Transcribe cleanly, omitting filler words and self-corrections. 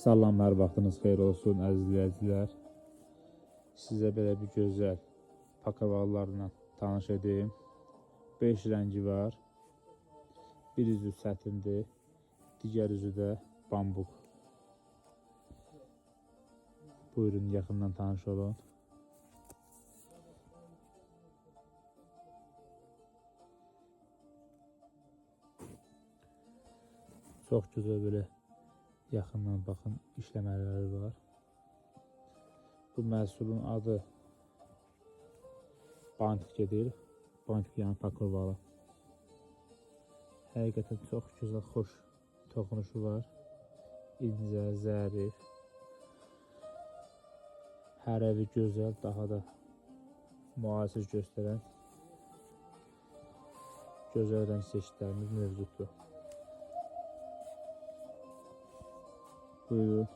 Salamlar, vaxtınız xeyir olsun əziz izləyicilər. Sizə belə bir gözəl pakavallarla tanış edeyim. 5 rəngi var. Bir üzü sətindir, digər üzü də bambuk. Buyurun, yaxından tanış olun. Çox gözəl belə yaxından baxın, işləmələri var. Bu məhsulun adı bantik gedir. Bantik yəni pakavalı. Həqiqətən çox gözəl, xoş toxunuşu var. İncə, zərif. Hər evi gözəl, daha da müasir göstərən gözəl rəng seçkilərimiz mövcuddur. Buyurun.